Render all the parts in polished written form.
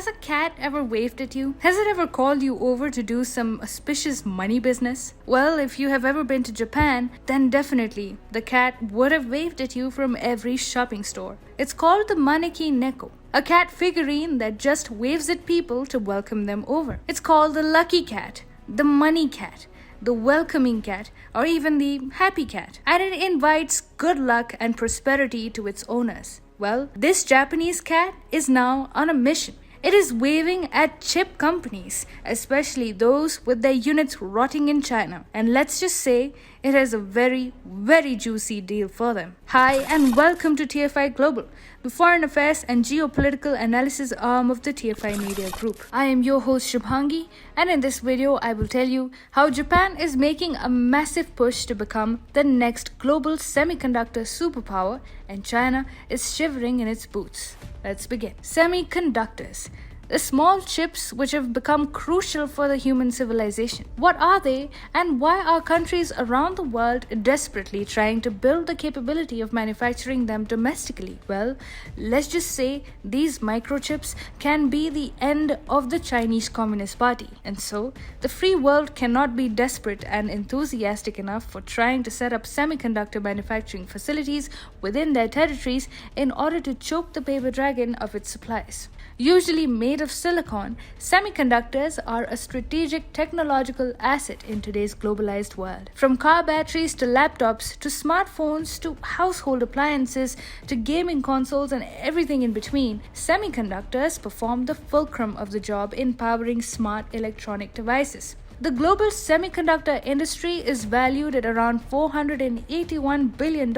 has a cat ever waved at you? Has it ever called you over to do some auspicious money business? Well, if you have ever been to Japan, then definitely the cat would have waved at you from every shopping store. It's called the maneki neko, a cat figurine that just waves at people to welcome them over. It's called the lucky cat, the money cat, the welcoming cat, or even the happy cat. And it invites good luck and prosperity to its owners. Well, this Japanese cat is now on a mission. It is waving at chip companies, especially those with their units rotting in China. And let's just say it has a very, very juicy deal for them. Hi and welcome to TFI Global, the foreign affairs and geopolitical analysis arm of the TFI Media Group. I am your host Shubhangi, and in this video I will tell you how Japan is making a massive push to become the next global semiconductor superpower and China is shivering in its boots. Let's begin. Semiconductors, the small chips which have become crucial for the human civilization. What are they, and why are countries around the world desperately trying to build the capability of manufacturing them domestically? Well, let's just say these microchips can be the end of the Chinese Communist Party, and so the free world cannot be desperate and enthusiastic enough for trying to set up semiconductor manufacturing facilities within their territories in order to choke the paper dragon of its supplies. Usually made of silicon, semiconductors are a strategic technological asset in today's globalized world. From car batteries to laptops to smartphones to household appliances to gaming consoles and everything in between, semiconductors perform the fulcrum of the job in powering smart electronic devices. The global semiconductor industry is valued at around $481 billion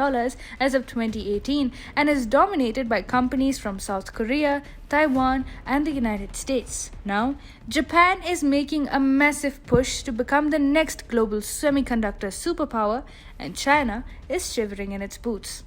as of 2018 and is dominated by companies from South Korea, Taiwan, and the United States. Now, Japan is making a massive push to become the next global semiconductor superpower, and China is shivering in its boots.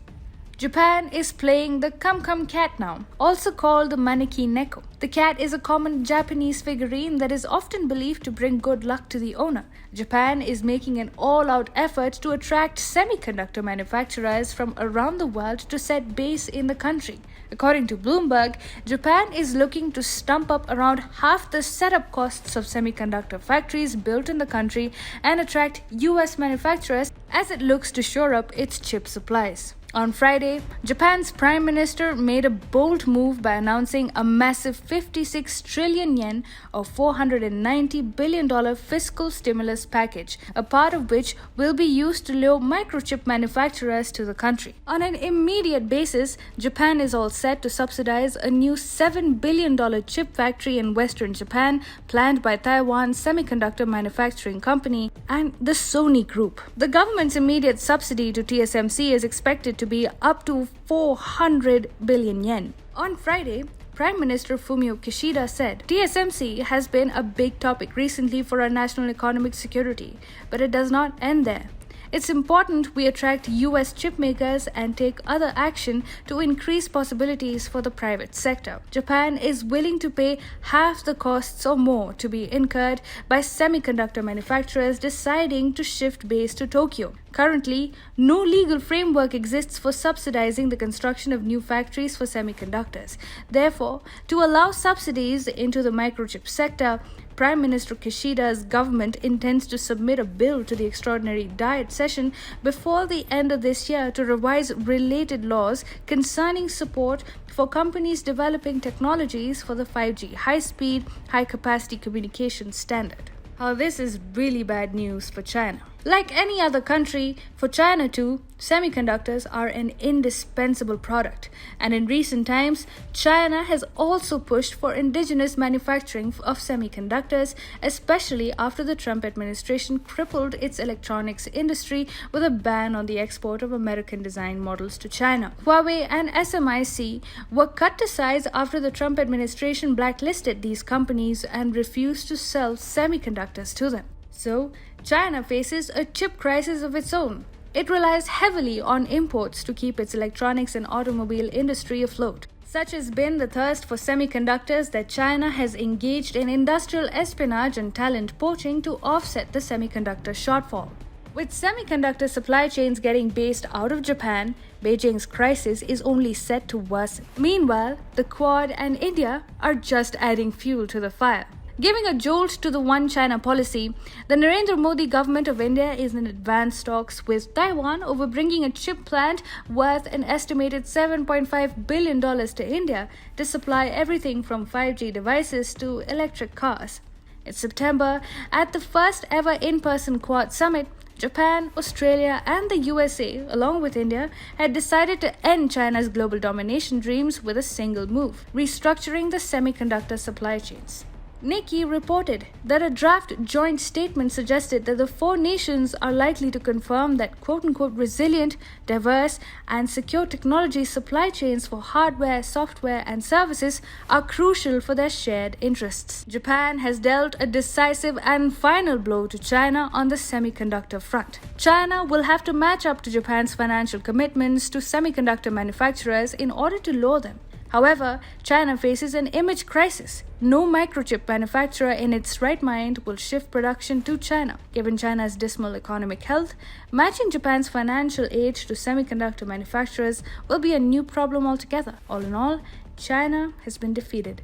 Japan is playing the Come cat now, also called the maneki neko. The cat is a common Japanese figurine that is often believed to bring good luck to the owner. Japan is making an all-out effort to attract semiconductor manufacturers from around the world to set base in the country. According to Bloomberg, Japan is looking to stump up around half the setup costs of semiconductor factories built in the country and attract US manufacturers as it looks to shore up its chip supplies. On Friday, Japan's Prime Minister made a bold move by announcing a massive 56 trillion yen or $490 billion fiscal stimulus package, a part of which will be used to lure microchip manufacturers to the country. On an immediate basis, Japan is all set to subsidize a new $7 billion chip factory in western Japan planned by Taiwan's semiconductor manufacturing company and the Sony Group. The government's immediate subsidy to TSMC is expected to be up to 400 billion yen. On Friday, Prime Minister Fumio Kishida said, TSMC has been a big topic recently for our national economic security, but it does not end there. It's important we attract US chip makers and take other action to increase possibilities for the private sector. Japan is willing to pay half the costs or more to be incurred by semiconductor manufacturers deciding to shift base to Tokyo. Currently, no legal framework exists for subsidizing the construction of new factories for semiconductors. Therefore, to allow subsidies into the microchip sector, Prime Minister Kishida's government intends to submit a bill to the Extraordinary Diet session before the end of this year to revise related laws concerning support for companies developing technologies for the 5G high-speed, high-capacity communication standard. This is really bad news for China. Like any other country, for China too, semiconductors are an indispensable product. And in recent times, China has also pushed for indigenous manufacturing of semiconductors, especially after the Trump administration crippled its electronics industry with a ban on the export of American-designed models to China. Huawei and SMIC were cut to size after the Trump administration blacklisted these companies and refused to sell semiconductors to them. So, China faces a chip crisis of its own. It relies heavily on imports to keep its electronics and automobile industry afloat. Such has been the thirst for semiconductors that China has engaged in industrial espionage and talent poaching to offset the semiconductor shortfall. With semiconductor supply chains getting based out of Japan, Beijing's crisis is only set to worsen. Meanwhile, the Quad and India are just adding fuel to the fire. Giving a jolt to the One China policy, the Narendra Modi government of India is in advanced talks with Taiwan over bringing a chip plant worth an estimated $7.5 billion to India to supply everything from 5G devices to electric cars. In September, at the first ever in-person Quad summit, Japan, Australia, and the USA, along with India, had decided to end China's global domination dreams with a single move, restructuring the semiconductor supply chains. Nikkei reported that a draft joint statement suggested that the four nations are likely to confirm that quote-unquote resilient, diverse, and secure technology supply chains for hardware, software, and services are crucial for their shared interests. Japan has dealt a decisive and final blow to China on the semiconductor front. China will have to match up to Japan's financial commitments to semiconductor manufacturers in order to lower them. However, China faces an image crisis. No microchip manufacturer in its right mind will shift production to China. Given China's dismal economic health, matching Japan's financial aid to semiconductor manufacturers will be a new problem altogether. All in all, China has been defeated.